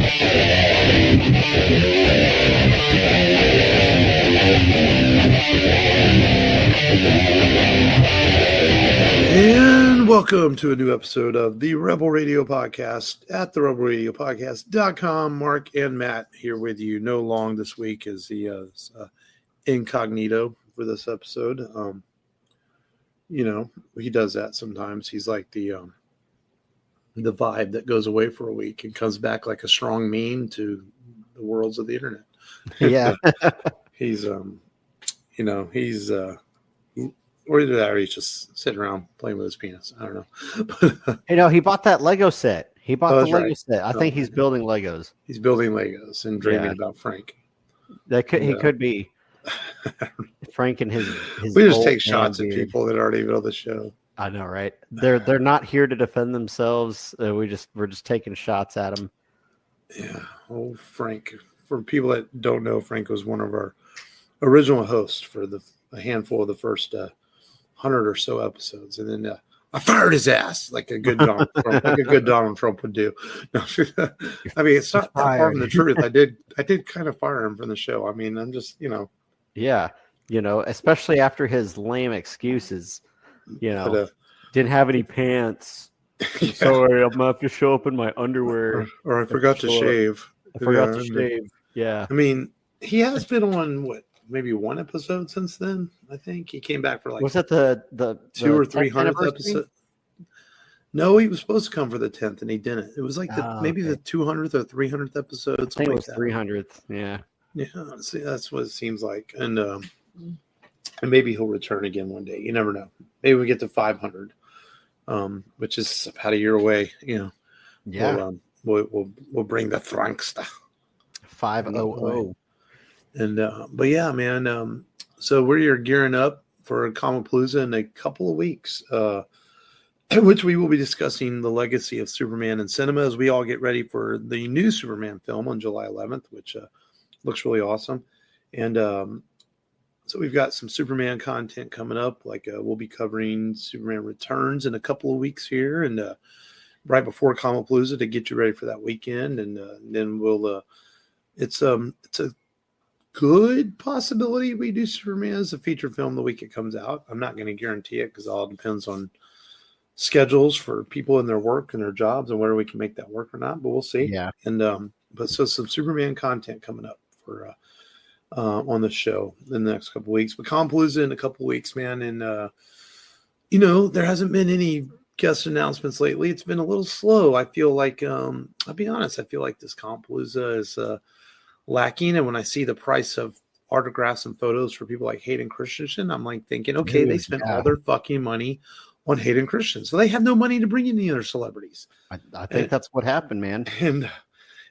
And welcome to a new episode of the Rebel Radio Podcast at the rebelradiopodcast.com. Mark and Matt here with you. No Long this week as he is incognito for this episode. You know, he does that sometimes. He's like the vibe that goes away for a week and comes back like a strong meme to the worlds of the internet. Yeah. He's or either that or he's just sitting around playing with his penis. I don't know. He bought that Lego set. He bought the Lego set. I think he's building Legos. He's building Legos and dreaming about Frank. He could be Frank and his we just take shots at people that aren't even on the show. I know, right? They're not here to defend themselves. We're just taking shots at them. Yeah. Oh, Frank. For people that don't know, Frank was one of our original hosts for a handful of the first 100 or so episodes, and then I fired his ass like a good Donald Trump, like a good Donald Trump would do. No, I mean, it's not far from the truth. I did kind of fire him from the show. I mean, I'm just, yeah, especially after his lame excuses, didn't have any pants. Yeah. Sorry, I'm gonna have to show up in my underwear, or I forgot to shave. I forgot to shave. Yeah, I mean, he has been on maybe one episode since then. I think he came back for like, was that the 200th or 300th episode? No, he was supposed to come for the 10th and he didn't. It was like maybe the 200th or 300th episode. I think it was 300th. Yeah. See, that's what it seems like. And maybe he'll return again one day. You never know. Maybe we get to 500, which is about a year away. Yeah. We'll bring the Frankster 500. And but yeah, man. So we're gearing up for Comicpalooza in a couple of weeks, which we will be discussing the legacy of Superman in cinema as we all get ready for the new Superman film on July 11th, which looks really awesome. And so we've got some Superman content coming up. Like we'll be covering Superman Returns in a couple of weeks here, and right before Comicpalooza to get you ready for that weekend. And then we'll it's a good possibility we do Superman as a feature film the week it comes out. I'm not going to guarantee it because it all depends on schedules for people in their work and their jobs and whether we can make that work or not, but we'll see. Yeah. And but so some Superman content coming up for on the show in the next couple of weeks. But Comicpalooza in a couple of weeks, man. And there hasn't been any guest announcements lately. It's been a little slow. I feel like I'll be honest, I feel like this Comicpalooza is lacking. And when I see the price of autographs and photos for people like Hayden Christensen, I'm like thinking, okay, they spent all their fucking money on Hayden Christensen, so they have no money to bring in any other celebrities. I think that's what happened, man. And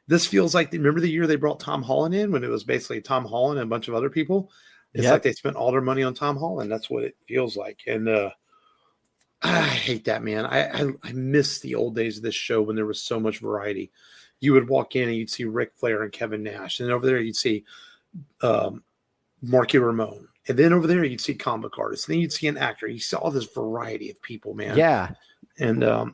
this feels like, remember the year they brought Tom Holland in when it was basically Tom Holland and a bunch of other people? It's like they spent all their money on Tom Holland. That's what it feels like. And I hate that, man. I miss the old days of this show when there was so much variety. You would walk in and you'd see Ric Flair and Kevin Nash. And over there you'd see Marky Ramone. And then over there you'd see comic artists. And then you'd see an actor. You saw this variety of people, man. Yeah. And your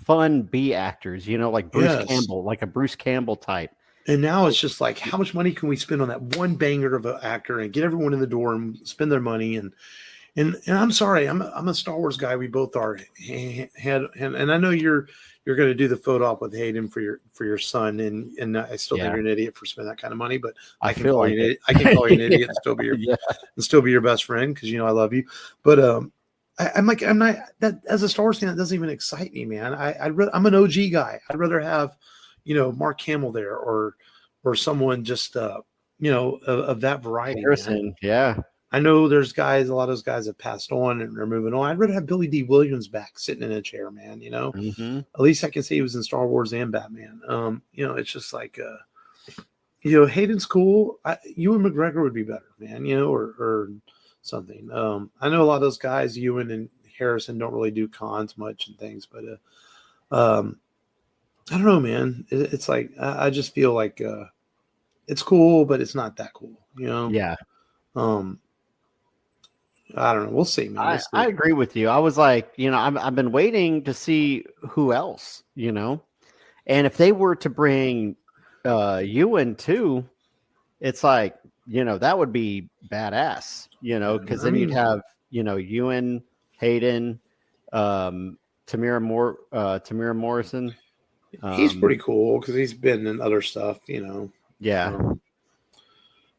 fun B actors, like Bruce Campbell, like a Bruce Campbell type. And now it's just like, how much money can we spend on that one banger of an actor and get everyone in the door and spend their money? And I'm sorry, I'm a Star Wars guy. We both are. And I know you're going to do the photo op with Hayden for your son, and I still think you're an idiot for spending that kind of money. But I can call you an idiot. I can call you an idiot and still be your best friend because I love you. But I'm not that as a Star Wars fan. That doesn't even excite me, man. I'm an OG guy. I'd rather have Mark Hamill there or someone just of that variety. Harrison, yeah. I know there's guys, a lot of those guys have passed on and they're moving on. I'd rather have Billy D. Williams back sitting in a chair, man. Mm-hmm. At least I can see he was in Star Wars and Batman. It's just like, Hayden's cool. Ewan McGregor would be better, man, or something. I know a lot of those guys, Ewan and Harrison, don't really do cons much and things, but I don't know, man. It's like, I just feel like it's cool, but it's not that cool, Yeah. I don't know. We'll see, man. We'll I see. agree with you. I was like, I've been waiting to see who else, and if they were to bring Ewan too, it's like, that would be badass, because I then you'd mean, have, Ewan, Hayden, Tamira Morrison. he's pretty cool because he's been in other stuff, Yeah. Um,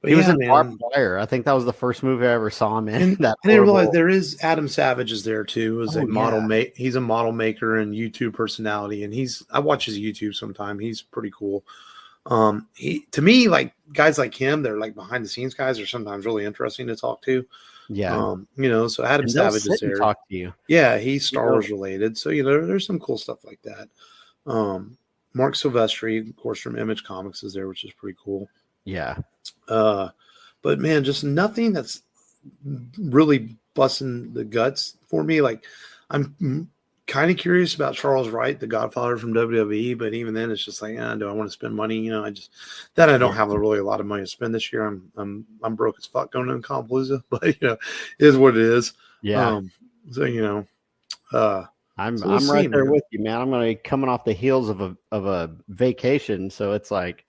but He was yeah, in Barbed man. Wire. I think that was the first movie I ever saw him in. And That I didn't realize horrible. there is Adam Savage is there too. As a Oh model yeah. he's a model maker and YouTube personality, and I watch his YouTube sometime. He's pretty cool. He to me, like guys like him, they're like behind the scenes guys are sometimes really interesting to talk to. Yeah. So Adam And they'll Savage is sit and there. talk to you. Yeah, he's Star Wars related. So there's some cool stuff like that. Mark Silvestri, of course, from Image Comics is there, which is pretty cool. Yeah. But man, just nothing that's really busting the guts for me. Like I'm kind of curious about Charles Wright, the Godfather from WWE, but even then, it's just like, do I want to spend money? I don't have a lot of money to spend this year. I'm broke as fuck going to Compalooza, but it is what it is. Yeah. I'm so we'll right see, there man. with you, man. I'm gonna be coming off the heels of a vacation, so it's like,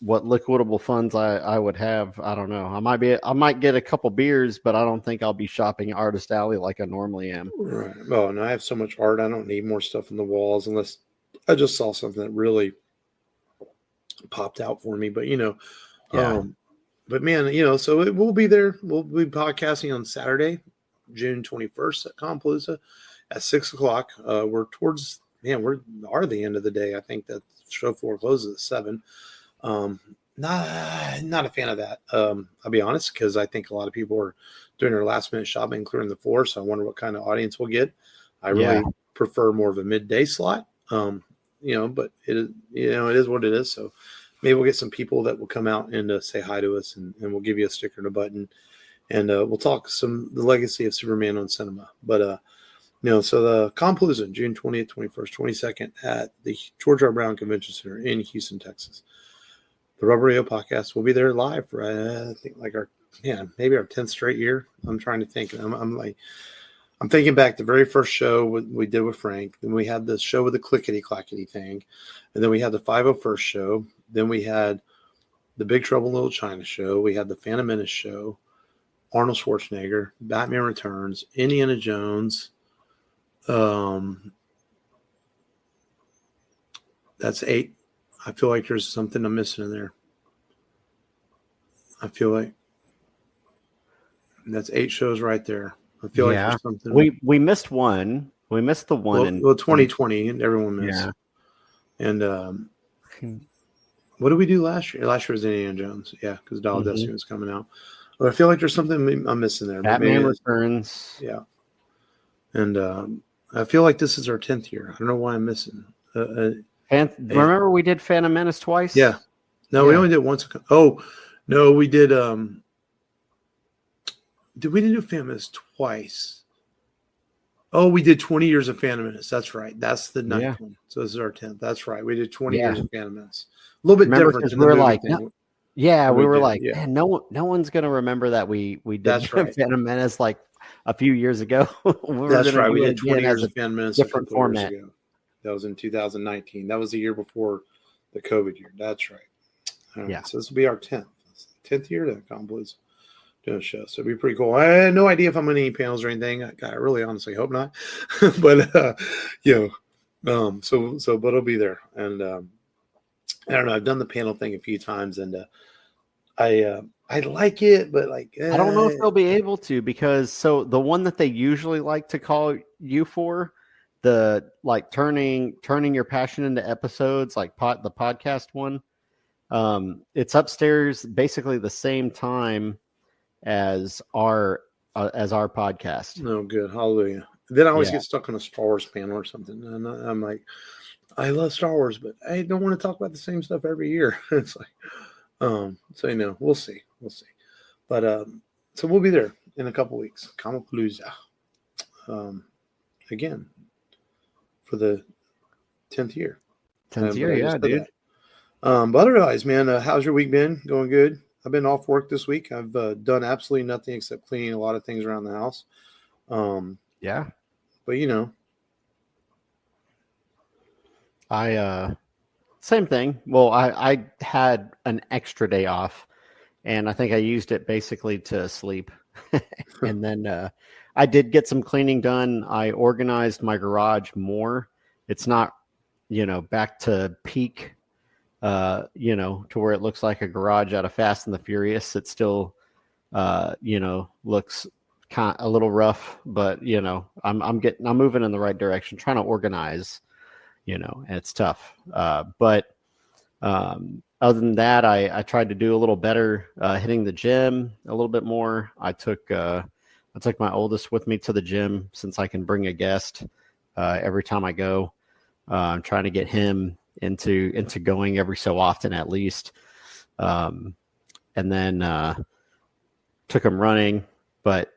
what liquidable funds I would have. I don't know. I might get a couple beers, but I don't think I'll be shopping at Artist Alley like I normally am. Right. Well, and I have so much art. I don't need more stuff on the walls unless I just saw something that really popped out for me. But Yeah. but man, so we'll be there. We'll be podcasting on Saturday, June 21st at Compalooza at 6:00. We're towards we are the end of the day. I think that show floor closes at 7. Not a fan of that. I'll be honest, because I think a lot of people are doing their last minute shopping, clearing the floor. So I wonder what kind of audience we'll get. I really prefer more of a midday slot. But it is what it is. So maybe we'll get some people that will come out and say hi to us, and we'll give you a sticker and a button, and we'll talk the legacy of Superman on cinema. But so the Compalooza, June 20th, 21st, 22nd at the George R. Brown Convention Center in Houston, Texas. The Rubber Radio podcast will be there live for I think maybe our 10th straight year. I'm trying to think. I'm thinking back the very first show we did with Frank. Then we had the show with the clickety clackety thing, and then we had the 501st show. Then we had the Big Trouble in Little China show. We had the Phantom Menace show, Arnold Schwarzenegger, Batman Returns, Indiana Jones. That's 8. I feel like there's something I'm missing in there. I feel like that's 8 shows right there. I feel like there's something. We missed one. We missed the one in 2020, and everyone missed. Yeah. And what did we do last year? Last year was Indiana Jones. Yeah, because Dial of Destiny was coming out. But I feel like there's something I'm missing there. Batman Returns. Yeah. And I feel like this is our 10th year. I don't know why I'm missing. Remember we did Phantom Menace twice? Yeah. No, we only did once. Oh, no, we did. We didn't do Phantom Menace twice. Oh, we did 20 years of Phantom Menace. That's right. That's the 9th one. So this is our 10th. That's right. We did 20 years of Phantom Menace. A little bit different. We were like, man, no one's gonna remember that we did Phantom Menace like a few years ago. That's right. We did 20 years of Phantom Menace different format. Years ago. That was in 2019. That was the year before the COVID year. That's right. So this will be our 10th year to Compalooza doing a show. So it'd be pretty cool. I had no idea if I'm on any panels or anything. I really honestly hope not. But but it'll be there. And I don't know. I've done the panel thing a few times, and I like it, but I don't know if they'll be able to, because the one that they usually like to call you for, the turning your passion into episodes, like the podcast one, it's upstairs basically the same time as our podcast. Oh, good. Hallelujah. Then I always get stuck on a Star Wars panel or something, and I'm like, I love Star Wars, but I don't want to talk about the same stuff every year. It's like, we'll see. But so we'll be there in a couple weeks. Compalooza. Again, for the 10th year. 10th year, yeah, dude. But otherwise, man, how's your week been? Going good? I've been off work this week. I've done absolutely nothing except cleaning a lot of things around the house. Yeah. But I same thing. Well, I had an extra day off, and I think I used it basically to sleep. And then I did get some cleaning done. I organized my garage more. It's not, back to peak, to where it looks like a garage out of Fast and the Furious. It still, looks kind of a little rough, but I'm moving in the right direction, trying to organize, and it's tough. But other than that, I tried to do a little better, hitting the gym a little bit more. I took my oldest with me to the gym since I can bring a guest every time I go. I'm trying to get him into going every so often at least. And then took him running, but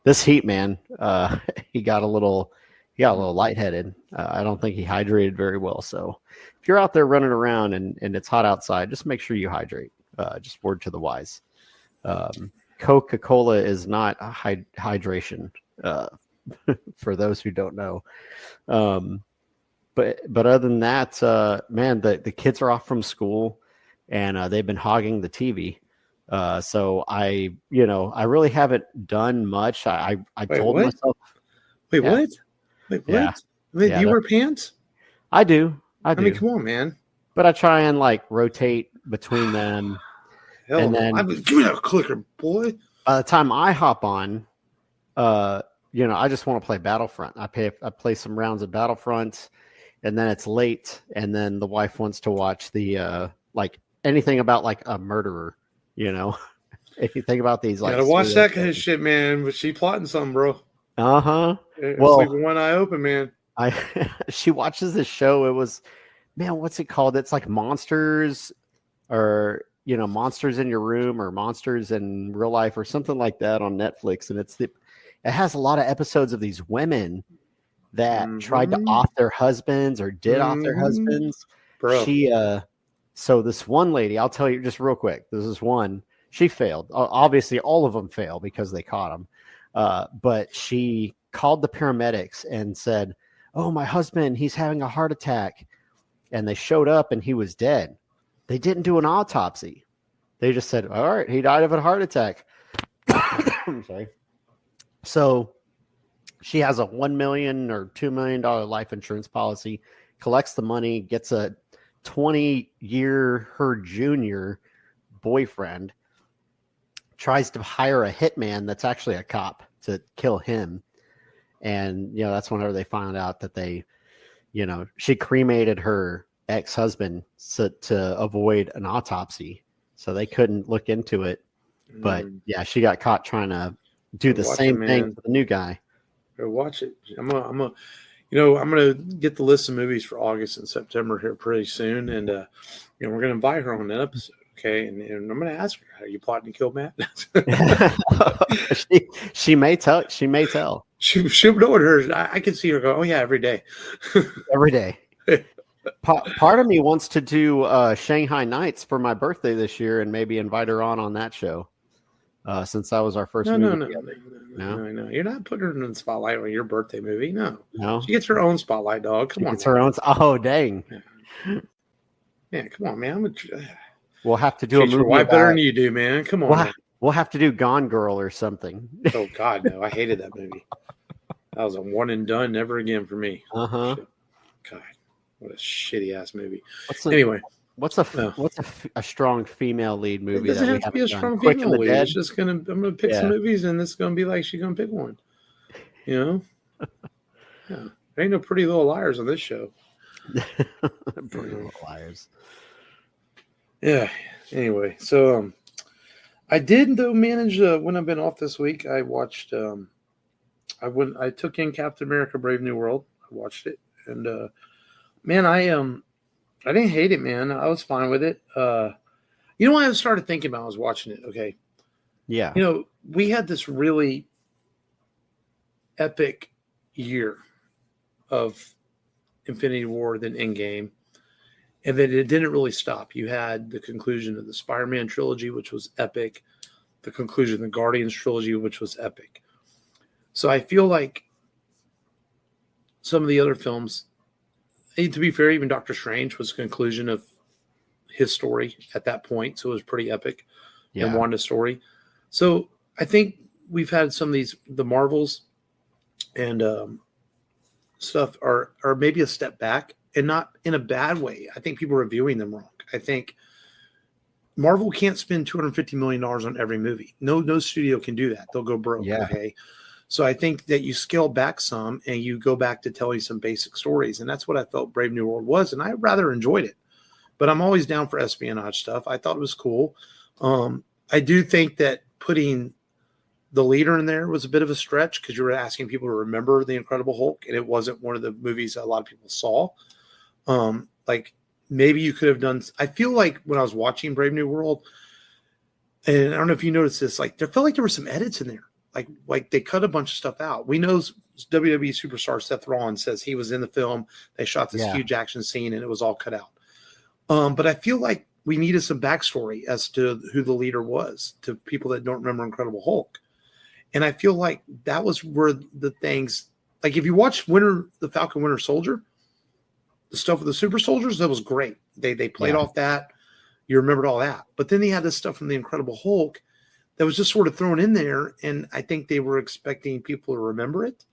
this heat, man, he got a little lightheaded. I don't think he hydrated very well. So if you're out there running around and it's hot outside, just make sure you hydrate. Just word to the wise. Coca-Cola is not a hydration, for those who don't know. But other than that, man, the kids are off from school and they've been hogging the TV. So I really haven't done much. I told myself. Wait, Yeah. what? Wait, what? Yeah. Do you wear pants? I do. I mean, come on, man. But I try and rotate between them. Hell and no. then Give me that clicker, boy. By the time I hop on, I just want to play Battlefront. I play some rounds of Battlefront, and then it's late, and then the wife wants to watch the anything about a murderer, anything about these Gotta watch that kind of shit, man. But she plotting something, bro. Uh-huh. Well, sleep with one eye open, man. She watches this show. It was, man, what's it called? It's like Monsters, or Monsters in Your Room, or Monsters in Real Life, or something like that on Netflix. And it has a lot of episodes of these women that tried to off their husbands or did off their husbands. Bro. So this one lady, I'll tell you just real quick. This is one. She failed. Obviously, all of them fail because they caught him. But she called the paramedics and said, "Oh, my husband, he's having a heart attack." And they showed up and he was dead. They didn't do an autopsy. They just said, "All right, he died of a heart attack." I'm sorry. So she has a $1 million or $2 million life insurance policy, collects the money, gets a 20-year her junior boyfriend, tries to hire a hitman that's actually a cop to kill him. And, that's whenever they found out that she cremated her ex-husband to avoid an autopsy. So they couldn't look into it. But yeah, she got caught trying to do the same thing to the new guy. Watch it. I'm gonna get the list of movies for August and September here pretty soon, and we're gonna invite her on that episode. Okay, and I'm gonna ask her, "Are you plotting to kill Matt?" she may tell. She may tell. She'll know it. I can see her go, "Oh yeah, every day." Every day. Part of me wants to do Shanghai Nights for my birthday this year, and maybe invite her on that show. Since that was our first movie together. No. You're not putting her in the spotlight on your birthday movie. No. She She gets her own spotlight, dog. Come on. Gets her own. Oh, dang. Man, come on, man. We'll have to do a movie. Why better than you do, man? Come on. We'll have to do Gone Girl or something. Oh God, no! I hated that movie. That was a one and done, never again for me. Uh-huh. God, what a shitty ass movie. Anyway, what's a strong female lead movie? It doesn't have to be a strong female lead. It's just I'm gonna pick some movies, and it's gonna be like she's gonna pick one. Yeah. There ain't no Pretty Little Liars on this show. Pretty Little Liars. Yeah. Anyway, so I did though manage when I've been off this week. I watched. I took in Captain America: Brave New World. I watched it, and man, I didn't hate it, man. I was fine with it. You know what I started thinking about? I was watching it. Okay. Yeah. We had this really epic year of Infinity War, then Endgame. And then it didn't really stop. You had the conclusion of the Spider-Man trilogy, which was epic. The conclusion of the Guardians trilogy, which was epic. So I feel like some of the other films, to be fair, even Doctor Strange was the conclusion of his story at that point. So it was pretty epic. Yeah. And Wanda's story. So I think we've had some of these, the Marvels and stuff are maybe a step back, and not in a bad way. I think people are viewing them wrong. I think Marvel can't spend $250 million on every movie. No studio can do that. They'll go broke. Yeah. Okay. So I think that you scale back some and you go back to telling some basic stories. And that's what I felt Brave New World was. And I rather enjoyed it. But I'm always down for espionage stuff. I thought it was cool. I do think that putting the leader in there was a bit of a stretch because you were asking people to remember the Incredible Hulk, and it wasn't one of the movies that a lot of people saw. Like maybe you could have done. I feel like when I was watching Brave New World, and I don't know if you noticed this, like there felt like there were some edits in there. Like they cut a bunch of stuff out. We know WWE superstar Seth Rollins says he was in the film. They shot this huge action scene and it was all cut out. But I feel like we needed some backstory as to who the leader was to people that don't remember Incredible Hulk. And I feel like that was where the things, like if you watch the Falcon Winter Soldier, the stuff with the super soldiers, that was great. They played off that. You remembered all that. But then they had this stuff from the Incredible Hulk that was just sort of thrown in there. And I think they were expecting people to remember it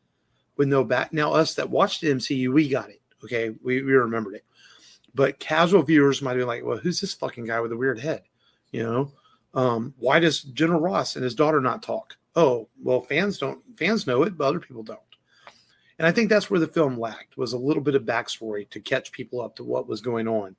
with no back. Now, us that watched the MCU, we got it. Okay. We remembered it. But casual viewers might be like, well, who's this fucking guy with a weird head? You know, why does General Ross and his daughter not talk? Oh, well, fans know it, but other people don't. And I think that's where the film lacked, was a little bit of backstory to catch people up to what was going on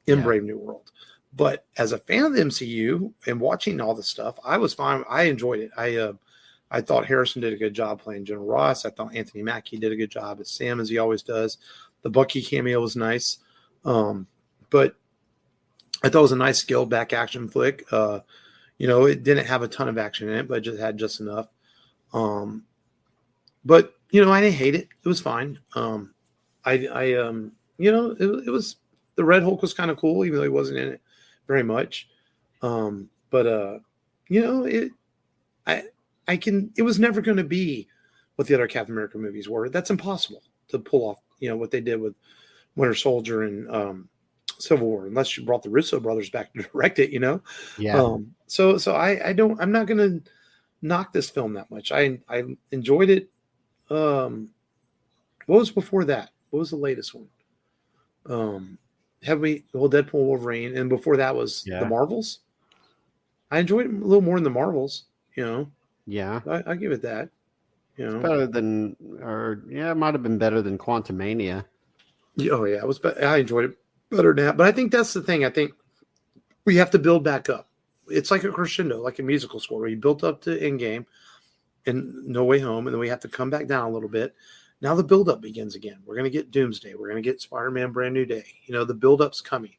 in Brave New World. But as a fan of the MCU and watching all the stuff, I was fine. I enjoyed it. I thought Harrison did a good job playing General Ross. I thought Anthony Mackie did a good job as Sam, as he always does. The Bucky cameo was nice. But I thought it was a nice scaled back action flick. You know, it didn't have a ton of action in it, but it just had just enough. But you know, I didn't hate it. It was fine. You know, it was, the Red Hulk was kind of cool, even though he wasn't in it very much. You know, it was never going to be what the other Captain America movies were. That's impossible to pull off, you know, what they did with Winter Soldier and Civil War, unless you brought the Russo brothers back to direct it, you know? Yeah. So I'm not going to knock this film that much. I enjoyed it. What was before that? What was the latest one? Deadpool, Wolverine, and before that was the Marvels. I enjoyed it a little more than the Marvels, you know? Yeah. I give it that, you know? It's better than, it might have been better than Quantumania. Oh yeah, it was. I enjoyed it better than that. But I think that's the thing. I think we have to build back up. It's like a crescendo, like a musical score, where you built up to Endgame and No Way Home, and then we have to come back down a little bit. Now the buildup begins again. We're going to get Doomsday. We're going to get Spider-Man Brand New Day. You know, the buildup's coming.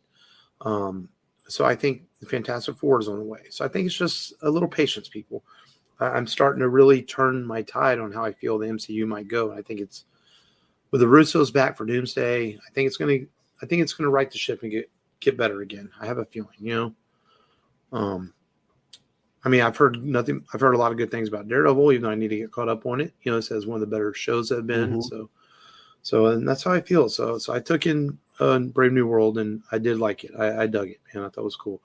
So I think the Fantastic Four is on the way. So I think it's just a little patience, people. I'm starting to really turn my tide on how I feel the MCU might go. I think it's, with the Russos back for Doomsday, I think it's going to right the ship and get better again. I have a feeling, you know. I mean, I've heard a lot of good things about Daredevil, even though I need to get caught up on it. You know, it says one of the better shows that have been. Mm-hmm. So and that's how I feel. So I took in Brave New World, and I did like it. I dug it, man. I thought it was cool.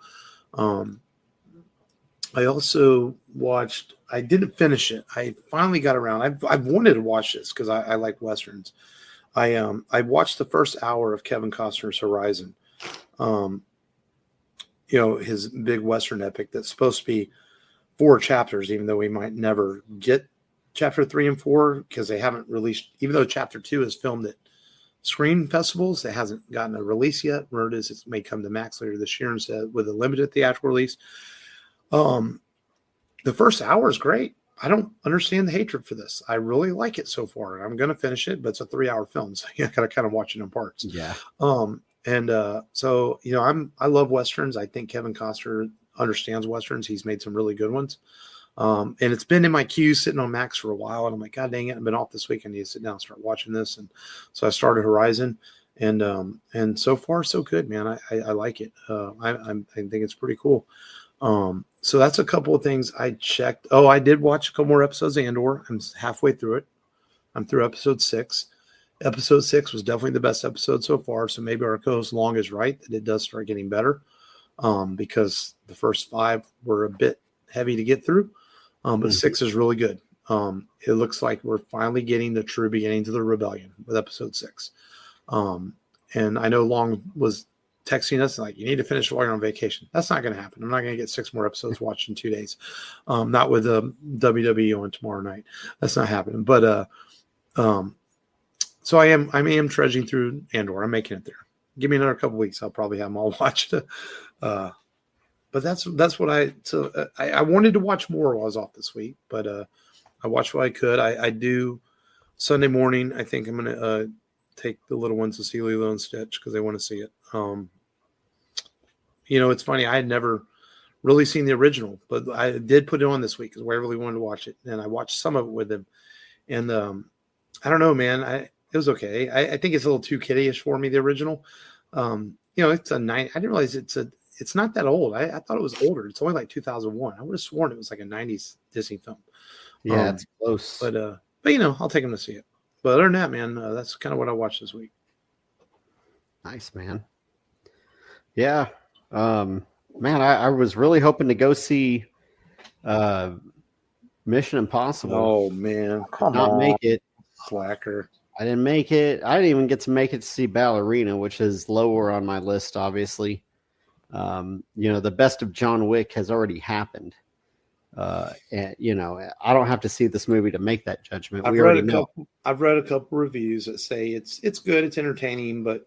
I also watched. I didn't finish it. I finally got around. I've wanted to watch this because I like westerns. I watched the first hour of Kevin Costner's Horizon. You know, his big western epic that's supposed to be 4 chapters, even though we might never get chapter 3 and 4 because they haven't released. Even though chapter 2 is filmed at screen festivals, it hasn't gotten a release yet. Where it is, it may come to Max later this year instead with a limited theatrical release. The first hour is great. I don't understand the hatred for this. I really like it so far. I'm going to finish it, but it's a 3-hour film, so you got to kind of watch it in parts. Yeah. So, you know, I love Westerns. I think Kevin Costner understands Westerns. He's made some really good ones. And it's been in my queue sitting on Max for a while. And I'm like, God dang it, I've been off this week. I need to sit down and start watching this. And so I started Horizon. and so far so good, man. I like it. I think it's pretty cool. So that's a couple of things I checked. Oh, I did watch a couple more episodes of Andor. I'm halfway through it. I'm through episode 6. Episode 6 was definitely the best episode so far. So maybe our co-host Long is right that it does start getting better, because the first 5 were a bit heavy to get through. But 6 is really good. It looks like we're finally getting the true beginning to the rebellion with episode 6. And I know Long was texting us like, you need to finish while you're on vacation. That's not going to happen. I'm not going to get 6 more episodes watched in 2 days. Not with WWE on tomorrow night. That's not happening. But so I am trudging through Andor. I'm making it there. Give me another couple weeks. I'll probably have them all watched. But that's what I wanted to watch more while I was off this week, but I watched what I could. I do Sunday morning. I think I'm going to take the little ones to see Lilo and Stitch because they want to see it. It's funny. I had never really seen the original, but I did put it on this week because I really wanted to watch it, and I watched some of it with them. And I don't know, man. It was okay. I think it's a little too kiddie-ish for me, the original. It's a 9. I didn't realize it's not that old. I thought it was older. It's only like 2001. I would have sworn it was like a 90s Disney film. Yeah, it's close. But I'll take them to see it. But other than that, man, that's kind of what I watched this week. Nice, man. Yeah. Man, I was really hoping to go see Mission Impossible. Oh, man. Come Not on. make it. Slacker. I didn't make it. I didn't even get to make it to see Ballerina, which is lower on my list, obviously. The best of John Wick has already happened. And I don't have to see this movie to make that judgment. I've read a couple reviews that say it's good, it's entertaining, but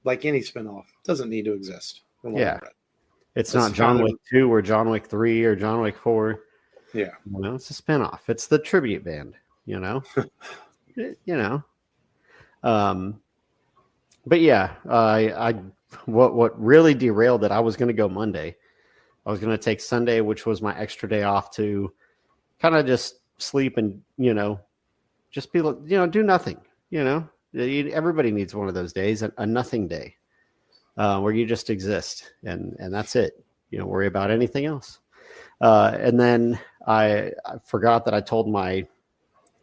like any spinoff, it doesn't need to exist. Yeah. It's not John Wick 2 or John Wick 3 or John Wick 4. Yeah. It's a spinoff. It's the tribute band, But yeah, what really derailed it, I was going to go Monday. I was going to take Sunday, which was my extra day off, to kind of just sleep and, just be, do nothing, Everybody needs one of those days, a nothing day, where you just exist and that's it. You don't worry about anything else. And then I forgot that I told my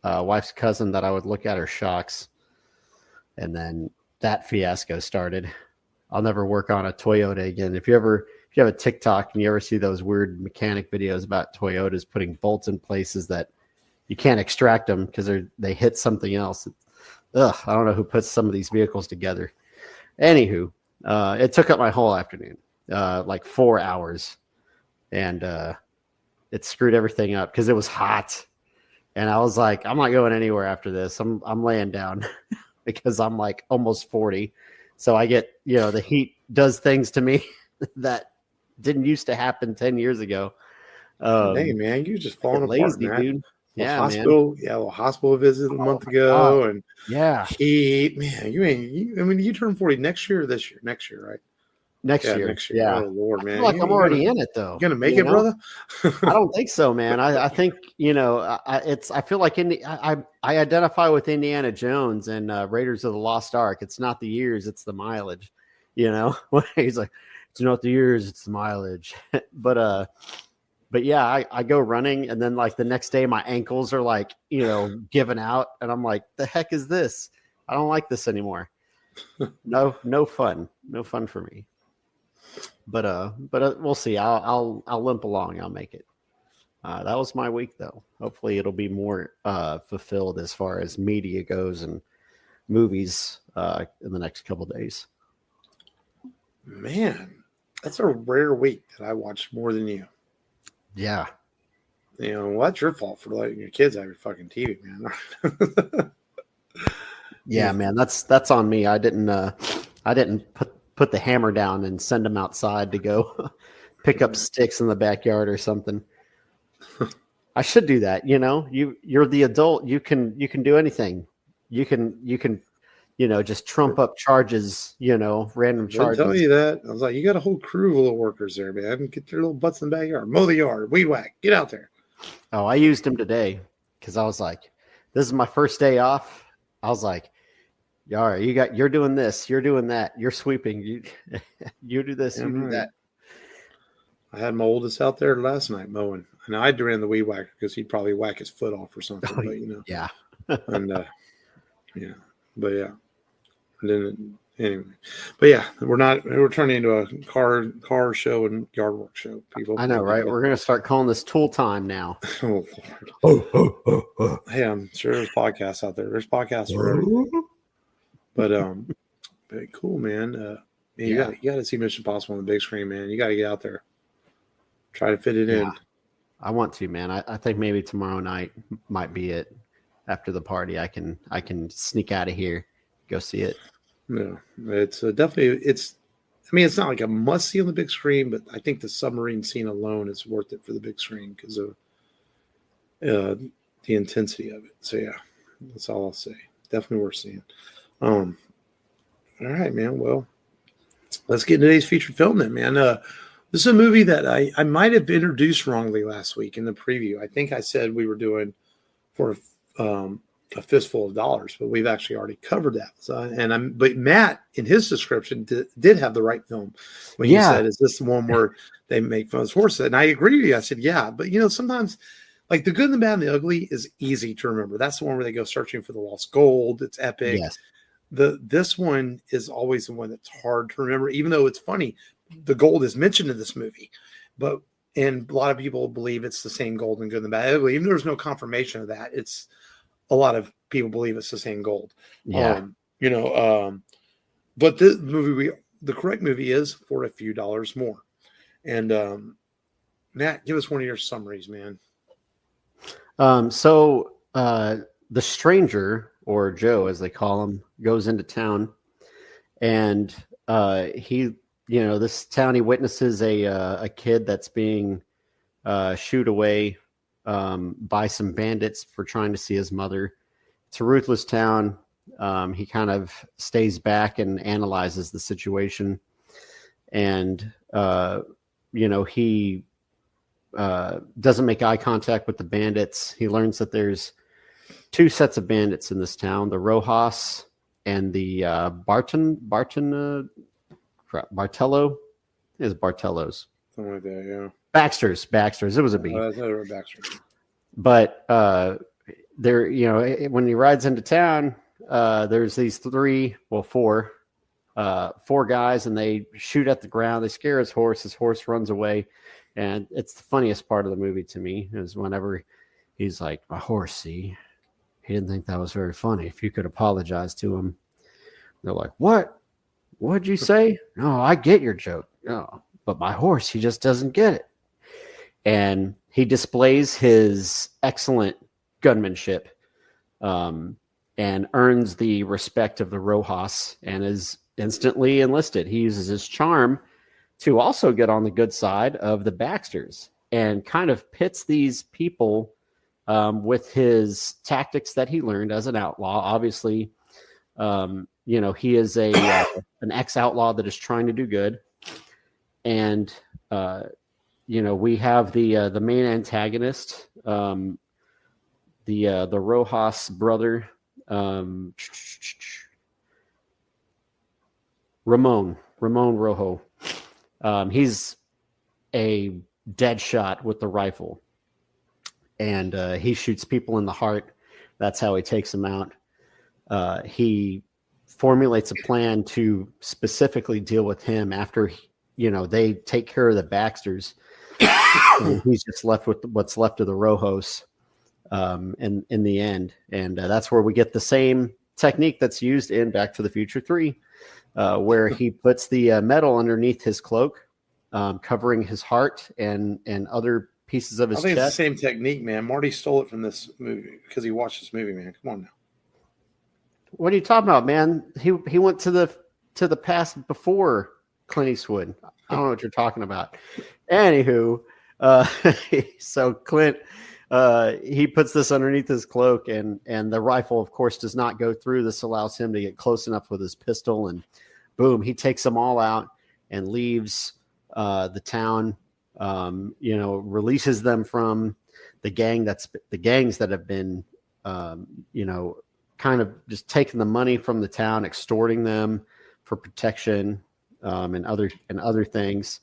wife's cousin that I would look at her shocks. And then that fiasco started. I'll never work on a Toyota again. If you have a TikTok and you ever see those weird mechanic videos about Toyotas putting bolts in places that you can't extract them because they hit something else. I don't know who puts some of these vehicles together. Anywho, it took up my whole afternoon, like 4 hours, and it screwed everything up because it was hot. And I was like, I'm not going anywhere after this. I'm laying down because I'm like almost 40. So I get, the heat does things to me that didn't used to happen 10 years ago. Hey, man, you're just falling apart, lazy, man. dude. Yeah, hospital, man. A hospital visit a month ago, and yeah, heat, man. You turn 40 next year or this year? Next year, right? Next year. Yeah. Oh Lord, man. I feel like I'm already in it though. You gonna make it, brother? I don't think so, man. I think I feel like I identify with Indiana Jones and Raiders of the Lost Ark. It's not the years, it's the mileage. He's like, it's not the years, it's the mileage. But yeah, I go running, and then like the next day my ankles are like, giving out, and I'm like, the heck is this? I don't like this anymore. No fun. No fun for me. But we'll see. I'll limp along. I'll make it. That was my week, though. Hopefully, it'll be more fulfilled as far as media goes and movies in the next couple of days. Man, that's a rare week that I watched more than you. Yeah. Well, that's your fault for letting your kids have your fucking TV, man. Yeah, man, that's on me. I didn't put the hammer down and send them outside to go pick up sticks in the backyard or something. I should do that. You're the adult. You can do anything. You can just trump up charges. Random charges. I tell you that. I was like, you got a whole crew of little workers there, man. Get their little butts in the backyard, mow the yard, weed whack, get out there. Oh, I used them today because I was like, this is my first day off. I was like, All right, you're doing this, you're doing that, you're sweeping, you you do this, you do Right. that. I had my oldest out there last night mowing, and I ran the weed whacker because he'd probably whack his foot off or something. Oh, But you know, yeah. and yeah, but yeah. And then anyway, but yeah, we're turning into a car show and yard work show. People, I know, right? We're gonna start calling this tool time now. Oh Lord. Hey, I'm sure there's podcasts out there. There's podcasts for everything. But cool, man. You got to see Mission Impossible on the big screen, man. You got to get out there, try to fit it in. I want to, man. I think maybe tomorrow night might be it. After the party, I can sneak out of here, go see it. No, it's definitely it's. I mean, it's not like a must see on the big screen, but I think the submarine scene alone is worth it for the big screen because of the intensity of it. So yeah, that's all I'll say. Definitely worth seeing. All right, man. Well, let's get into today's featured film then, man. This is a movie that I might have introduced wrongly last week in the preview. I think I said we were doing for A Fistful of Dollars, but we've actually already covered that. So, but Matt in his description did have the right film when he said, "Is this the one where they make fun of horses?" And I agree with you. I said, "Yeah," but sometimes like The Good and the Bad and the Ugly is easy to remember. That's the one where they go searching for the lost gold. It's epic. Yes. This one is always the one that's hard to remember, even though it's funny. The gold is mentioned in this movie, and a lot of people believe it's the same gold in Good and the Bad and the Ugly. Even though there's no confirmation of that, it's a lot of people believe it's the same gold. Yeah. But the correct movie is For a Few Dollars More. And Matt, give us one of your summaries, man. So the stranger, or Joe as they call him, goes into town, and this town, he witnesses a kid that's being shooed away by some bandits for trying to see his mother. It's a ruthless town. He kind of stays back and analyzes the situation, and he doesn't make eye contact with the bandits. He learns that there's two sets of bandits in this town: the Rojas and the Bartello. Is Bartellos. Something like that, yeah. Baxter's. It was a B. Baxter. But there, when he rides into town, there's these four guys, and they shoot at the ground. They scare his horse. His horse runs away, and it's the funniest part of the movie to me is whenever he's like, "My horse, see." He didn't think that was very funny. If you could apologize to him. They're like, "What? What'd you say?" "No, I get your joke. Oh, but my horse, he just doesn't get it." And he displays his excellent gunmanship and earns the respect of the Rojas and is instantly enlisted. He uses his charm to also get on the good side of the Baxters and kind of pits these people with his tactics that he learned as an outlaw. Obviously, he is an ex-outlaw that is trying to do good. And, we have the main antagonist, the Rojas brother, Ramon Rojo. He's a dead shot with the rifle, and he shoots people in the heart. That's how he takes them out. He formulates a plan to specifically deal with him after they take care of the Baxters. And he's just left with what's left of the Rojos in the end. And that's where we get the same technique that's used in Back to the Future 3, where he puts the metal underneath his cloak, covering his heart and other pieces of his chest. It's the same technique, man. Marty stole it from this movie because he watched this movie, man. Come on now. What are you talking about, man? He went to the past before Clint Eastwood. I don't know what you're talking about. Anywho, so Clint, he puts this underneath his cloak, and the rifle, of course, does not go through. This allows him to get close enough with his pistol, and boom, he takes them all out and leaves the town. Releases them from the gangs that have been, kind of just taking the money from the town, extorting them for protection, and other things.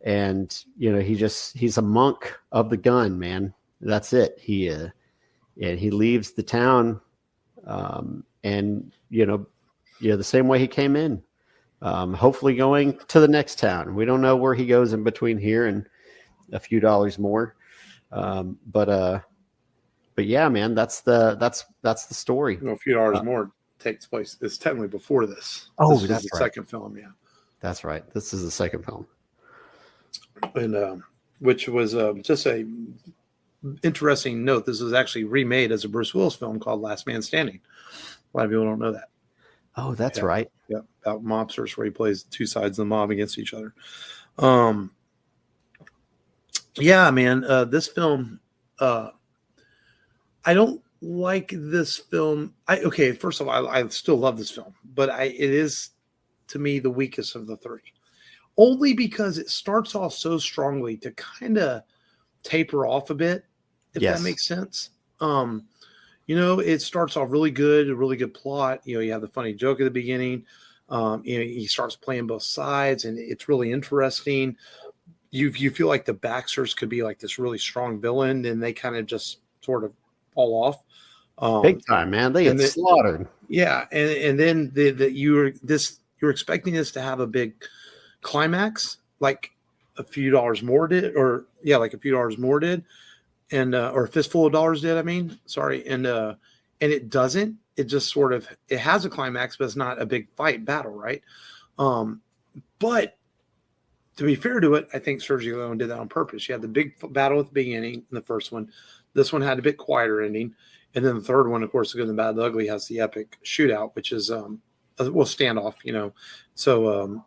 And he's a monk of the gun, man. That's it. He leaves the town, and the same way he came in, hopefully going to the next town. We don't know where he goes in between here and a few dollars more, but yeah, man, that's the story. A few dollars more takes place. It's technically before this. Oh, this that's is the right. second film, yeah. That's right. This is the second film, and which was just a interesting note. This was actually remade as a Bruce Willis film called Last Man Standing. A lot of people don't know that. Oh, that's right. Yeah, about mobsters, where he plays two sides of the mob against each other. Yeah, man, this film, I don't like this film. First of all, I still love this film, but it is, to me, the weakest of the three. Only because it starts off so strongly to kind of taper off a bit, if that makes sense. It starts off really good, a really good plot. You have the funny joke at the beginning. He starts playing both sides, and it's really interesting. You feel like the Baxters could be like this really strong villain, and they kind of just sort of fall off. Big time, man. They get slaughtered. Yeah, and then you're expecting this to have a big climax, like A Few Dollars More did, like A Few Dollars More did, and or A Fistful of Dollars did. And it doesn't. It just sort of, it has a climax, but it's not a big fight battle, right? But to be fair to it, I think Sergio Leone did that on purpose. You had the big battle at the beginning in the first one. This one had a bit quieter ending, and then the third one, of course, The Good, the Bad, the Ugly, has the epic shootout, which is standoff.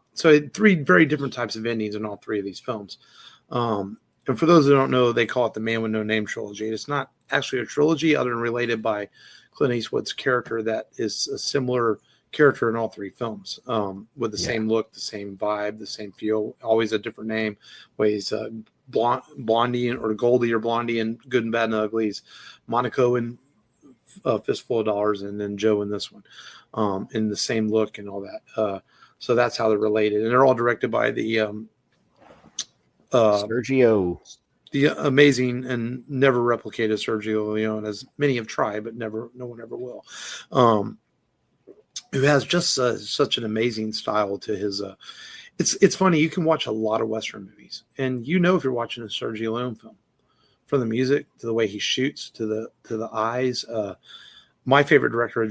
So three very different types of endings in all three of these films. And for those who don't know, they call it the Man with No Name trilogy. It's not actually a trilogy, other than related by Clint Eastwood's character that is a similar character in all three films, with the same look, the same vibe, the same feel, always a different name. Ways Blondie or Goldie or Blondie in Good and Bad and Uglies, Monaco in Fistful of Dollars, and then Joe in this one, in the same look and all that. So that's how they're related, and they're all directed by the Sergio, the amazing and never replicated Sergio Leone, as many have tried, but no one ever will. Who has just such an amazing style to his. It's funny. You can watch a lot of Western movies, and if you're watching a Sergio Leone film, from the music to the way he shoots to the eyes. My favorite director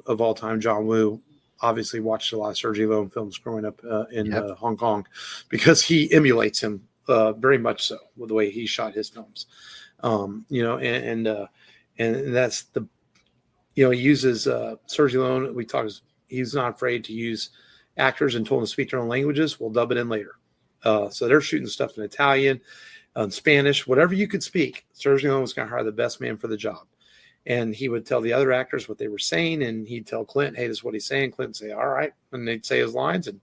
of all time, John Woo, obviously watched a lot of Sergio Leone films growing up in Hong Kong, because he emulates him very much so with the way he shot his films. And that's the, he uses Sergio Leone. He's not afraid to use actors and told them to speak their own languages. We'll dub it in later. So they're shooting stuff in Italian, Spanish, whatever you could speak. Sergio Leone was going to hire the best man for the job. And he would tell the other actors what they were saying, and he'd tell Clint, hey, this is what he's saying. Clint would say, all right. And they'd say his lines, and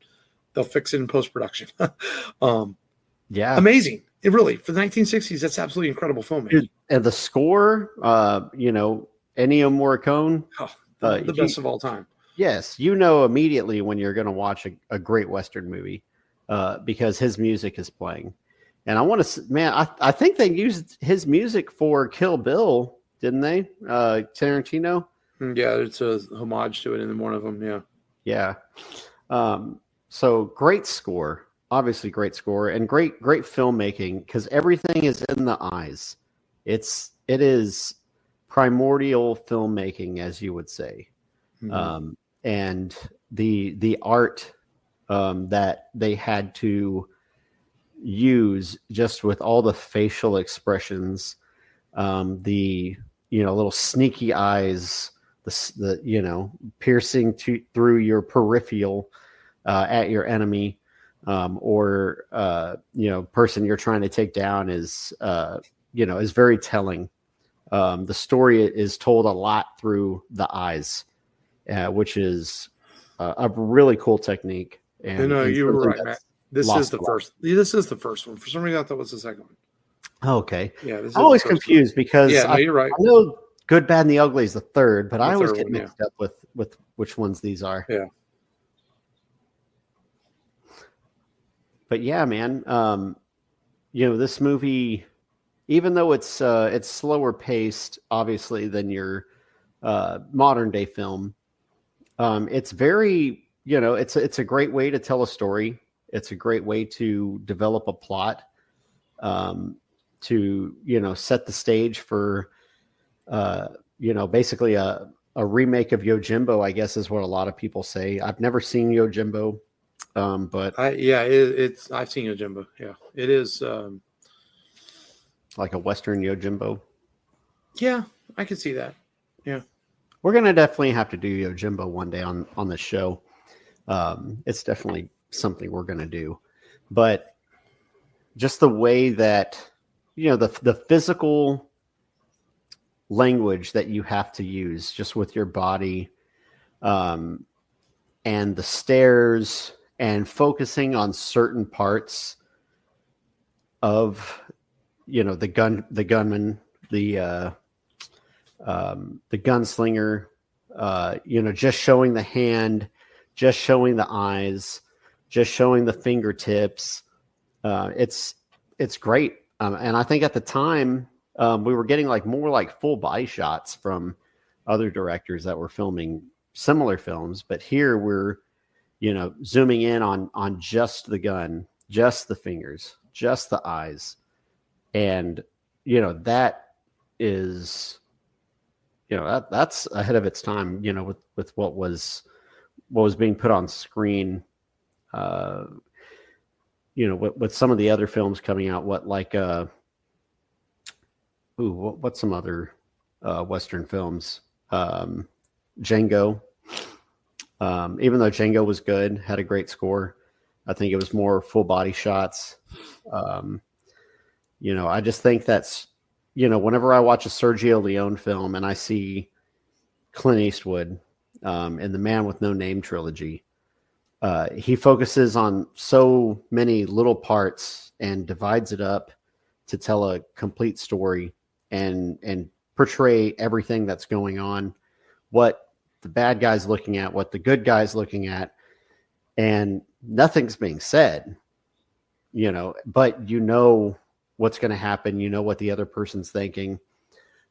they'll fix it in post-production. Amazing. It really, for the 1960s, that's absolutely incredible filmmaking. Dude, and the score, Ennio Morricone. The best of all time. Yes, immediately when you're going to watch a great Western movie, because his music is playing. And I want to, man, I think they used his music for Kill Bill, didn't they? Tarantino? Yeah, it's a homage to it in one of them, yeah. Yeah. So great score, obviously great score, and great filmmaking, because everything is in the eyes. It is primordial filmmaking, as you would say. Mm-hmm. And the art that they had to use, just with all the facial expressions, the little sneaky eyes, the piercing through your peripheral at your enemy, or person you're trying to take down, is very telling. The story is told a lot through the eyes, which is a really cool technique. And you were right, Matt. This is the first. This is the first one. For some reason, I thought it was the second one. Okay. Yeah. I'm always confused because you're right. I know Good, Bad, and the Ugly is the third, but I always third get one, mixed up with which ones these are. Yeah. But yeah, man, this movie, even though it's slower paced, obviously, than your modern day film, it's very, it's a great way to tell a story. It's a great way to develop a plot, to set the stage for basically a remake of Yojimbo, I guess is what a lot of people say. I've never seen Yojimbo, but I've seen Yojimbo. Yeah, it is. Like a Western Yojimbo. Yeah, I can see that. Yeah, we're gonna definitely have to do Yojimbo one day on the show. It's definitely something we're gonna do, but just the way that the physical language that you have to use just with your body, and the stares and focusing on certain parts of the gunman, the gunslinger, just showing the hand, just showing the eyes, just showing the fingertips. It's great. And I think at the time, we were getting more like full body shots from other directors that were filming similar films. But here we're, zooming in on just the gun, just the fingers, just the eyes. And, that is, that's ahead of its time, with what was being put on screen, with some of the other films coming out, what's some other Western films? Django. Even though Django was good, had a great score, I think it was more full body shots. I just think that's, whenever I watch a Sergio Leone film and I see Clint Eastwood in the Man with No Name trilogy, he focuses on so many little parts and divides it up to tell a complete story and portray everything that's going on, what the bad guy's looking at, what the good guy's looking at, and nothing's being said, but what's going to happen, what the other person's thinking.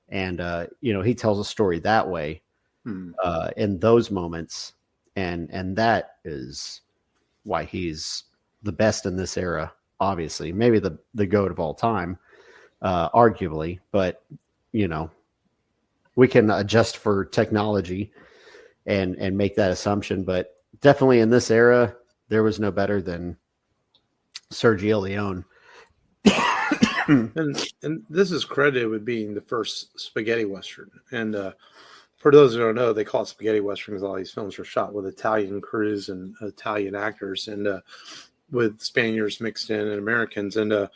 And, he tells a story that way, in those moments. And that is why he's the best in this era, obviously. Maybe the GOAT of all time, arguably. But, we can adjust for technology and make that assumption. But definitely in this era, there was no better than Sergio Leone. and this is credited with being the first spaghetti western. And for those who don't know, they call it spaghetti western because all these films were shot with Italian crews and Italian actors, and with Spaniards mixed in and Americans. And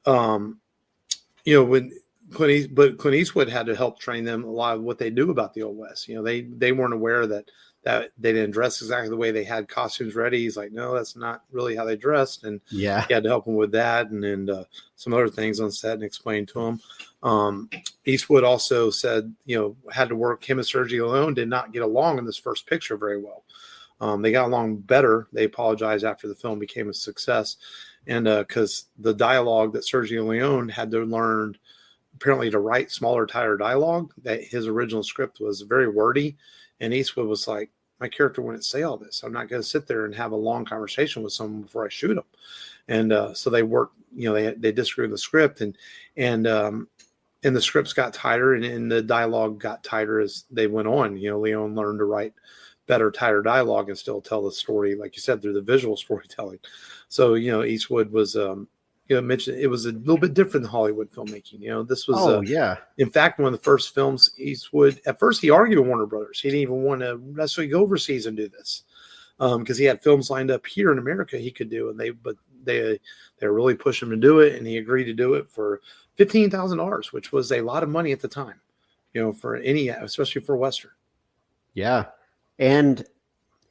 when Clint Eastwood had to help train them a lot of what they knew about the Old West. They weren't aware that they didn't dress exactly the way they had costumes ready. He's like, no, that's not really how they dressed. And yeah, he had to help him with that and some other things on set and explain to him. Eastwood also said, had to work. Him and Sergio Leone did not get along in this first picture very well. They got along better. They apologized after the film became a success. And because the dialogue that Sergio Leone had to learn apparently to write smaller, tighter dialogue, that his original script was very wordy. And Eastwood was like, my character wouldn't say all this. I'm not going to sit there and have a long conversation with someone before I shoot them. And so they worked, they disagreed with the script, and the scripts got tighter and the dialogue got tighter as they went on. Leone learned to write better, tighter dialogue and still tell the story, like you said, through the visual storytelling. So, Eastwood was, mentioned it was a little bit different than Hollywood filmmaking. This was, in fact, one of the first films Eastwood, at first he argued with Warner Brothers. He didn't even want to necessarily go overseas and do this because he had films lined up here in America he could do. And they were really pushing him to do it. And he agreed to do it for $15,000, which was a lot of money at the time, for especially for Western. Yeah. And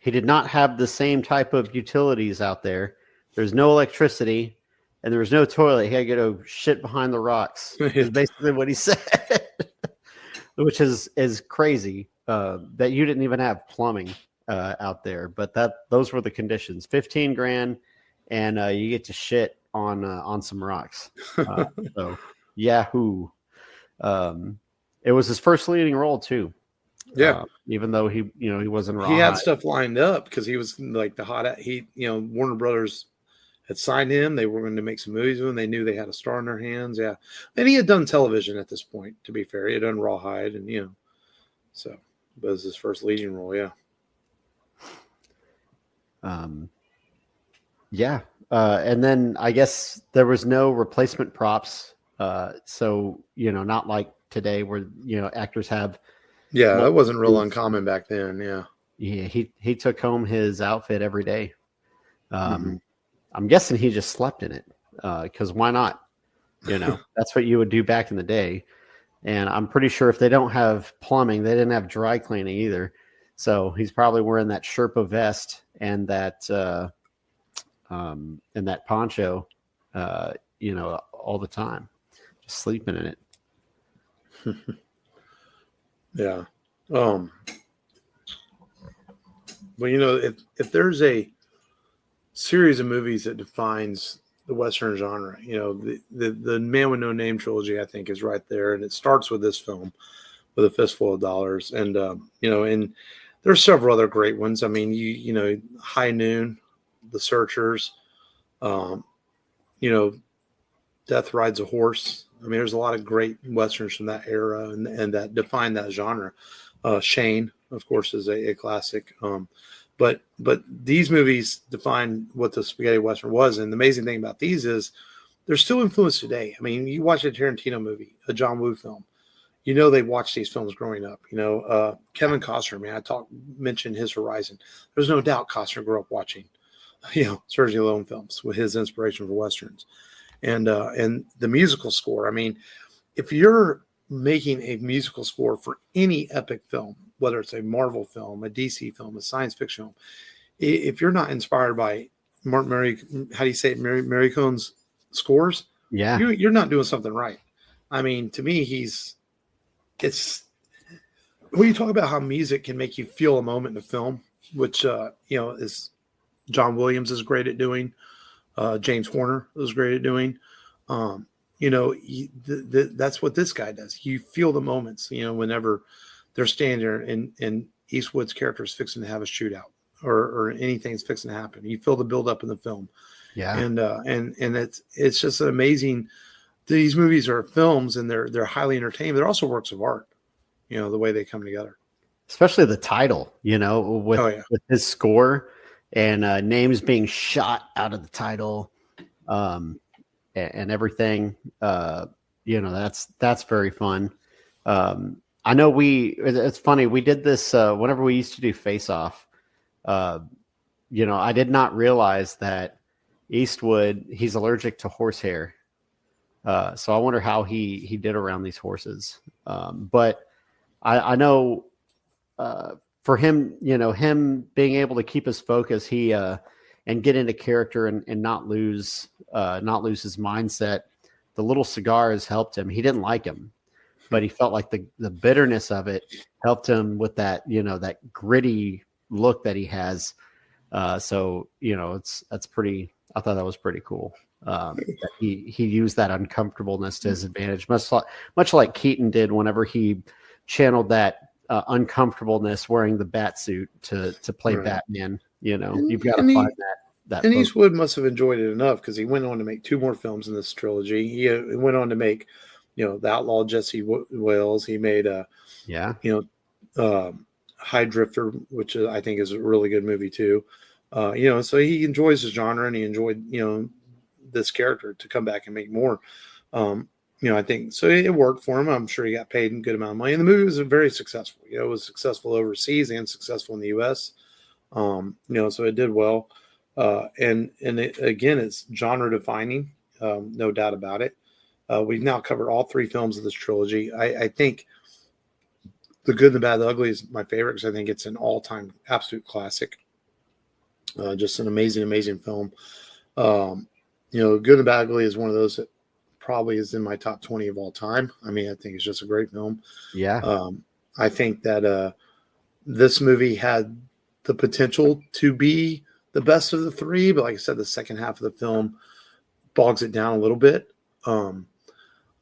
he did not have the same type of utilities out there. There's no electricity. And there was no toilet. He had to go shit behind the rocks. Is basically what he said. which is crazy that you didn't even have plumbing out there, but those were the conditions. 15 grand, and you get to shit on some rocks. So Yahoo! It was his first leading role too. Yeah. Even though he wasn't He had Rawhide. stuff lined up because he was like Warner Brothers had signed him. They were going to make some movies with him. They knew they had a star in their hands. Yeah. And he had done television at this point, to be fair. He had done Rawhide and, so it was his first leading role. Yeah. Yeah. And then I guess there was no replacement props. So, not like today where, actors have. Yeah. That wasn't real uncommon back then. Yeah. Yeah. He took home his outfit every day. I'm guessing he just slept in it. Cause why not? That's what you would do back in the day. And I'm pretty sure if they don't have plumbing, they didn't have dry cleaning either. So he's probably wearing that Sherpa vest and that poncho, all the time, just sleeping in it. Yeah. Well, if there's a series of movies that defines the Western genre, the Man with No Name trilogy, I think, is right there. And it starts with this film, with A Fistful of Dollars. And, and there's several other great ones. I mean, High Noon, The Searchers, Death Rides a Horse. I mean, there's a lot of great Westerns from that era and that define that genre. Shane, of course, is a classic. But these movies define what the spaghetti Western was. And the amazing thing about these is they're still influenced today. I mean, you watch a Tarantino movie, a John Woo film, they watched these films growing up. Kevin Costner, man, mentioned his Horizon. There's no doubt Costner grew up watching, Sergio Leone films with his inspiration for Westerns. And the musical score. I mean, if you're making a musical score for any epic film, whether it's a Marvel film, a DC film, a science fiction film, if you're not inspired by Mary Cohn's scores, yeah, you're not doing something right. I mean, to me, it's when you talk about how music can make you feel a moment in a film, which is John Williams is great at doing. James Horner was great at doing. That's what this guy does. You feel the moments, whenever they're standing there and Eastwood's character is fixing to have a shootout or anything's fixing to happen. You feel the buildup in the film. Yeah. And it's just amazing. These movies are films and they're highly entertaining. They're also works of art, the way they come together. Especially the title, with his score and names being shot out of the title, and everything. That's very fun. I know it's funny. We did this whenever we used to do Face Off. I did not realize that Eastwood, he's allergic to horsehair. So I wonder how he did around these horses. But I know for him, him being able to keep his focus, and get into character and not lose his mindset. The little cigars helped him. He didn't like him, but he felt like the bitterness of it helped him with that, that gritty look that he has. So that's pretty. I thought that was pretty cool. That he used that uncomfortableness to his advantage, much like Keaton did whenever he channeled that uncomfortableness wearing the bat suit to play right. Batman. You've got to find that. And Eastwood must have enjoyed it enough because he went on to make 2 more films in this trilogy. He went on to make, The Outlaw Jesse Wales. He made High Drifter, which I think is a really good movie too. So he enjoys his genre and he enjoyed, this character to come back and make more. I think so. It worked for him. I'm sure he got paid a good amount of money. And the movie was very successful. It was successful overseas and successful in the U.S. So it did well. And it's genre defining, no doubt about it. We've now covered all 3 films of this trilogy. I think The Good, the Bad, the Ugly is my favorite because I think it's an all-time absolute classic. Just an amazing, amazing film. Good and the Bad, Ugly is one of those that probably is in my top 20 of all time. I mean, I think it's just a great film. Yeah. I think that this movie had the potential to be the best of the three, but like I said, the second half of the film bogs it down a little bit. One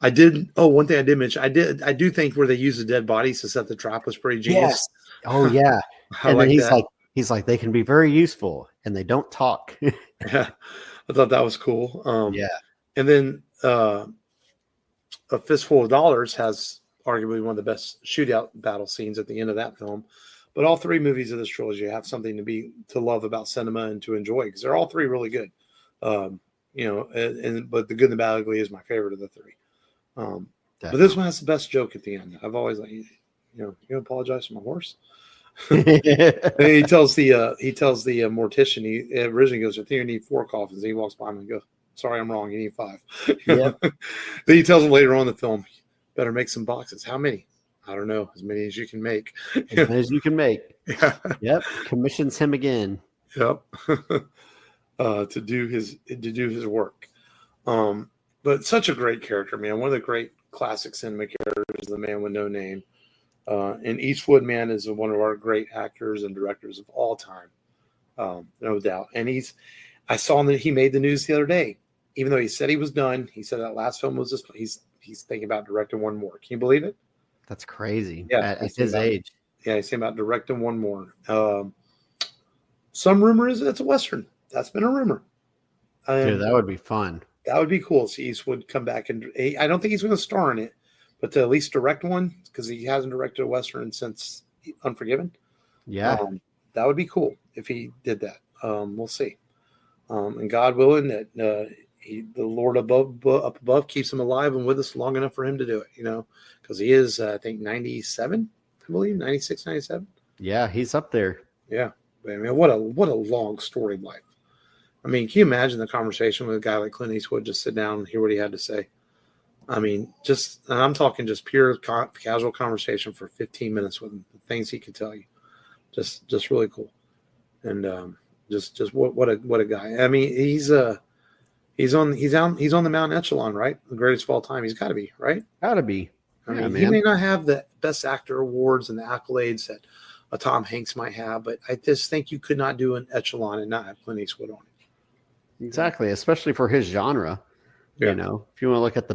thing I did mention, I do think where they use the dead bodies to set the trap was pretty genius. Yes. Oh yeah. I And then like that. he's like, they can be very useful and they don't talk. Yeah, I thought that was cool. Yeah. And then A Fistful of Dollars has arguably one of the best shootout battle scenes at the end of that film. But all three movies of this trilogy have something to love about cinema and to enjoy because they're all three really good. But The Good and the Bad Ugly is my favorite of the three. But this one has the best joke at the end. I've always like, you apologize to my horse. And he tells the mortician, he originally goes, I think you need 4 coffins. And he walks by him and goes, sorry, I'm wrong. You need 5. Yeah. Then he tells him later on in the film, better make some boxes. How many? I don't know. As many as you can make. As many as you can make. Yeah. Yep. Commissions him again. Yep. To do his work. But such a great character, man. One of the great classic cinema characters, the man with no name. And Eastwood, man, is one of our great actors and directors of all time, no doubt. And I saw that he made the news the other day. Even though he said he was done, he said that last film was just. He's thinking about directing one more. Can you believe it? That's crazy. Yeah, at his age. Yeah, he's thinking about directing one more. Some rumor is that's a Western. That's been a rumor. Dude, that would be fun. That would be cool. See Eastwood come back and I don't think he's going to star in it, but to at least direct one because he hasn't directed a Western since Unforgiven. Yeah, that would be cool if he did that. We'll see. And God willing that the Lord up above keeps him alive and with us long enough for him to do it. Because he is I think 97, I believe 96, 97. Yeah, he's up there. Yeah, but, I mean, what a long story life. I mean, can you imagine the conversation with a guy like Clint Eastwood just sit down and hear what he had to say? I mean, I'm talking just pure casual conversation for 15 minutes with him, the things he could tell you. Just really cool. And just what a guy. I mean, he's on the Mount Echelon, right? The greatest of all time. He's got to be, right? Got to be. I mean, he may not have the best actor awards and the accolades that a Tom Hanks might have, but I just think you could not do an Echelon and not have Clint Eastwood on it. Exactly, especially for his genre. Yeah. If you want to look at the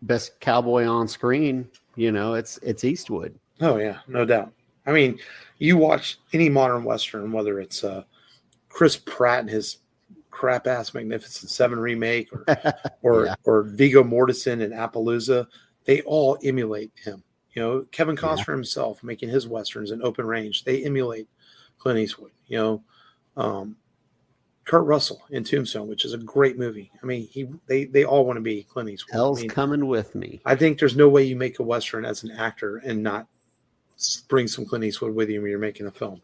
best cowboy on screen, it's Eastwood. Oh yeah, no doubt. I mean, you watch any modern Western, whether it's Chris Pratt and his crap ass Magnificent Seven remake, or Viggo Mortensen and Appaloosa, they all emulate him. Kevin Costner himself making his westerns in Open Range, they emulate Clint Eastwood. Kurt Russell in Tombstone, which is a great movie. I mean, they all want to be Clint Eastwood. Hell's coming with me. I think there's no way you make a Western as an actor and not bring some Clint Eastwood with you when you're making a film.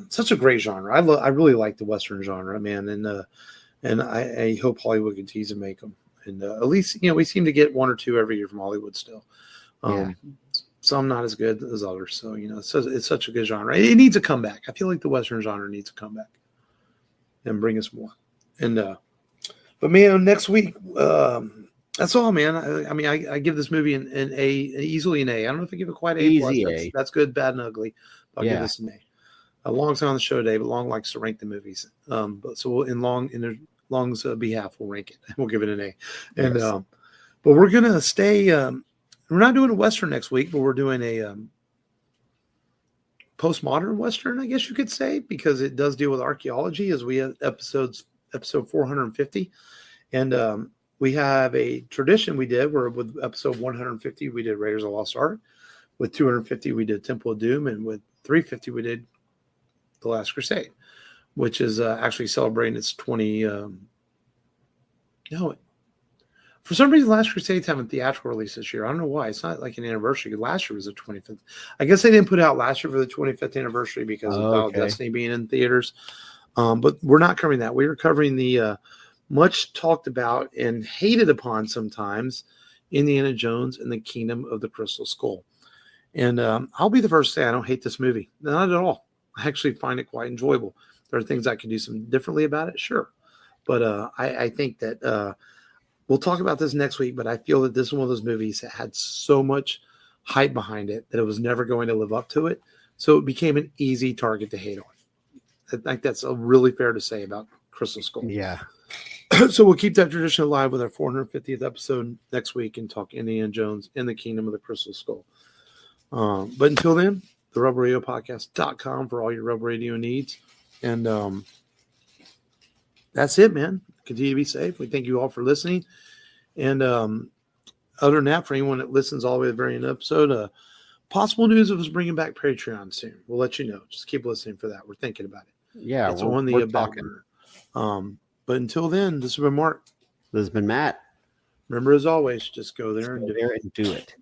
Such a great genre. I really like the Western genre, man, and I hope Hollywood continues to make them. And at least we seem to get 1 or 2 every year from Hollywood still. Some not as good as others. So it's such a good genre. It needs a comeback. I feel like the Western genre needs a comeback. And bring us more. And but man, next week, that's all, man. I mean, I give this movie an A, easily an A. I don't know if I give it quite A+. That's good, bad, and ugly. I'll give this an A. Long's on the show today, but Long likes to rank the movies. But so in Long's behalf, we'll rank it. We'll give it an A. And but we're gonna stay. We're not doing a Western next week, but we're doing a postmodern Western, I guess you could say, because it does deal with archaeology, as we have episode 450. And we have a tradition we did where with episode 150, we did Raiders of the Lost Ark. With 250, we did Temple of Doom. And with 350, we did The Last Crusade, which is actually celebrating its 20. For some reason, Last Crusade's having a theatrical release this year. I don't know why. It's not like an anniversary. Last year was the 25th. I guess they didn't put it out last year for the 25th anniversary because of Dial of Destiny being in theaters. But we're not covering that. We are covering the much talked about and hated upon sometimes Indiana Jones and the Kingdom of the Crystal Skull. And I'll be the first to say I don't hate this movie. Not at all. I actually find it quite enjoyable. There are things I could do some differently about it, sure. But I think that we'll talk about this next week, but I feel that this is one of those movies that had so much hype behind it that it was never going to live up to it. So it became an easy target to hate on. I think that's really fair to say about Crystal Skull. Yeah. So we'll keep that tradition alive with our 450th episode next week and talk Indiana Jones in the Kingdom of the Crystal Skull. But until then, the rubberradiopodcast.com for all your rubber radio needs. And that's it, man. Continue to be safe. We thank you all for listening. And other than that, for anyone that listens all the way to the very end of the episode, possible news of us bringing back Patreon soon. We'll let you know. Just keep listening for that. We're thinking about it. Yeah, it's on the back burner. But until then, this has been Mark. This has been Matt. Remember, as always, just go there and do it.